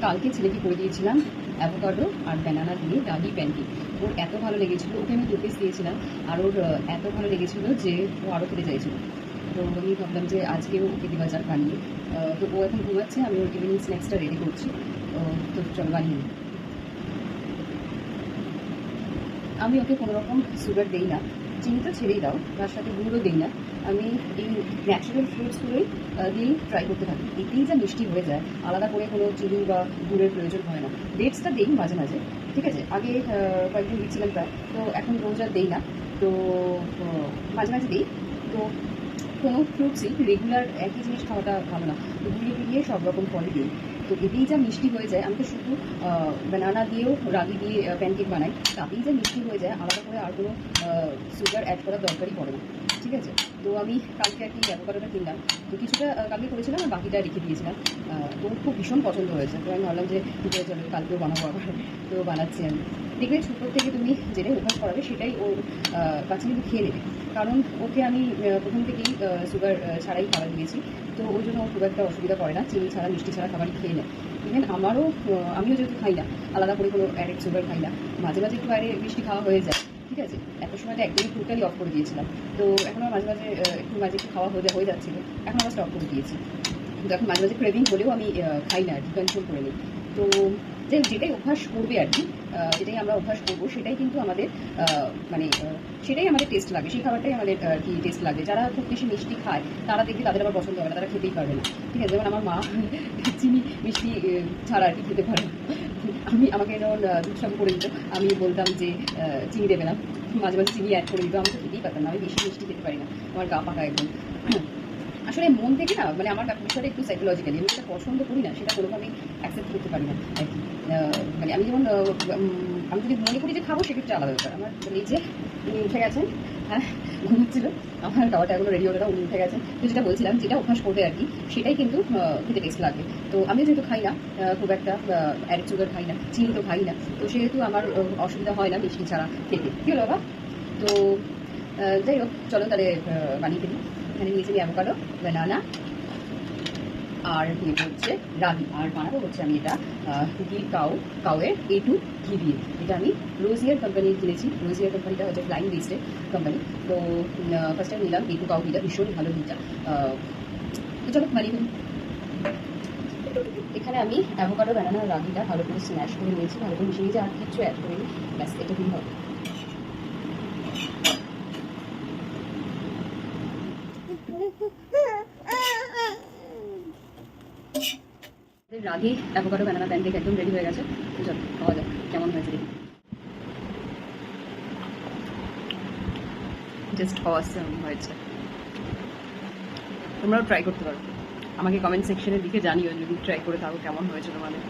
কালকে ছেলেকে করে দিয়েছিলাম অ্যাভোকাডো আর ব্যানানা দিয়ে রাগি প্যানকেক। ওর এত ভালো লেগেছিলো, ওকে আমি 2 পিস দিয়েছিলাম, আর ওর এত ভালো লেগেছিলো যে ও আরও খেতে চাইছিল। তো আমি ভাবলাম যে আজকেও ওকে দেওয়া যাক বানিয়ে। তো ও এখন ঘুমাচ্ছে, আমি ওর ইভিনিং স্ন্যাক্সটা রেডি করছি। তো চলো বানিয়ে নিই। আমি ওকে কোনো রকম সুগার দিই না, চিনি তো ছেড়েই দাও, তার সাথে গুঁড়ো দিই না। আমি এই ন্যাচারাল ফ্রুটসগুলোই দিয়েই ট্রাই করতে থাকি, এতেই যা মিষ্টি হয়ে যায়, আলাদা করে কোনো চিনি বা গুড়ের প্রয়োজন হয় না। ডেটসটা দিই মাঝে মাঝে, ঠিক আছে, আগে কয়েকদিন দিচ্ছিলাম প্রায়, তো এখন রোজ আর দিই না। তো মাঝে মাঝে দিই। তো কোনো ফ্রুটসই রেগুলার একই জিনিস খাওয়াটা ভালো না, তো ঘুরিয়ে ফিরিয়ে সব রকম ফলই দিই। তো এতেই যা মিষ্টি হয়ে যায়, আমি তো শুধু ব্যানানা দিয়েও রাগি দিয়ে প্যানকেক বানাই, তাতেই যা মিষ্টি হয়ে যায়, আলাদা করে আর কোনো সুগার অ্যাড করার দরকারই পড়ে না, ঠিক আছে। তো আমি কালকে আর কি অ্যাভোকাডোটা কিনলাম, তো কিছুটা কালকে করেছিলাম আর বাকিটা রেখে দিয়েছিলাম। তো খুব ভীষণ পছন্দ হয়েছে, তো আমি ভাবলাম যে কী করে চলো কালকেও বানাবো আবার। তো বানাচ্ছি আমি। দেখবে ছোটোর থেকে তুমি যেটাই অভ্যাস করাবে সেটাই ওর বাচ্চা কিন্তু খেয়ে নেবে। কারণ ওকে আমি প্রথম থেকেই সুগার ছাড়াই খাবার দিয়েছি, তো ওই জন্য ও খুব একটা অসুবিধা করে না, চিনি ছাড়া মিষ্টি ছাড়া খাবারই খেয়ে নেয়। ইভেন আমারও, আমিও যেহেতু খাই না আলাদা করে কোনো অ্যাডেড সুগার খাই না, মাঝে মাঝে একটু বাইরে মিষ্টি খাওয়া হয়ে যায়, ঠিক আছে। একটা সময় তো একদমই টোটালি অফ করে দিয়েছিলাম, তো এখন আর মাঝে মাঝে একটু খাওয়া হয়ে যাচ্ছিলো, এখন আবার স্টপ করে দিয়েছি। কিন্তু এখন মাঝে মাঝে ক্রেভিং হলেও আমি খাই না আর কি, কন্ট্রোল করে নিই। তো যেটাই অভ্যাস করবে আর কি, যেটাই আমরা অভ্যাস করবো সেটাই কিন্তু আমাদের মানে সেটাই আমাদের টেস্ট লাগে, সেই খাবারটাই আমাদের আর কি টেস্ট লাগে। যারা খুব বেশি মিষ্টি খায় তারা দেখবে তাদের আবার পছন্দ হবে না, তারা খেতেই পারবে না, ঠিক আছে। যেমন আমার মা চিনি মিষ্টি ছাড়া আর কি খেতে পারে না। আমাকে যখন দুধ সাবু করে দিত, আমি বলতাম যে চিনি দেবে না, মাঝে মাঝে চিনি অ্যাড করে দিত, আমি তো খেতেই পারতাম না, আমি বেশি মিষ্টি খেতে পারি না, আমার গা পাকা একদম। আসলে মন থেকে না, মানে আমার বিষয়টা একটু সাইকোলজিক্যালি, আমি যেটা পছন্দ করি না সেটা কোনোভাবেই অ্যাকসেপ্ট করতে পারি না আর কি। মানে আমি যেমন আমি যদি মনে করি যে খাবো সেক্ষেত্রে আলাদা ব্যাপার। আমার এই যে উনি উঠে গেছেন, হ্যাঁ ঘুমাচ্ছিল, আমার খাওয়াটা এখনো রেডি হলো না, উনি উঠে গেছেন। তো যেটা বলছিলাম, যেটা অভ্যাস করবে আর কি সেটাই কিন্তু খেতে টেস্ট লাগবে। তো আমিও যেহেতু খাই না খুব একটা অ্যাডেড সুগার খাই না, চিনি তো খাই না, তো সেহেতু আমার অসুবিধা হয় না মিষ্টি ছাড়া খেতে। কী হলো বাবা? তো যাই হোক, চলো তাহলে বানিয়ে ফেলি। এখানে নিয়েছি আমি অ্যাভোকাডো, ব্যানানা, আর নিয়ে হচ্ছে রাগি, আর বানাবো হচ্ছে আমি এটা কাউয়ের A2 ঘি দিয়ে। এটা আমি রোজিয়ার কোম্পানির কিনেছি, রোজিয়ার কোম্পানিটা হচ্ছে ফ্লাইং লিস্টের কোম্পানি। তো ফার্স্ট টাইম নিলাম A2 কাউ ঘিটা, ভীষণ ভালো ঘিটা। তো চলো বানিয়ে ফেলি। এখানে আমি অ্যাভোকাডো, ব্যানানা, রাগিটা ভালো করে স্ম্যাশ করে নিয়েছি, ভালো করে মিশিয়ে নিয়েছি, আর কিছু অ্যাড করে নিই, ব্যাস এটা দিন হবে। রাগি অ্যাভোকাডো ব্যানানা প্যানকেক একদম রেডি হয়ে গেছে। চলো খাওয়া যাক কেমন হয়েছে দেখি। জাস্ট অসাম হয়েছে, তোমরাও ট্রাই করতে পারো। আমাকে কমেন্ট সেকশনের দিকে জানিও যদি ট্রাই করে থাকো কেমন হয়েছে তোমাদের।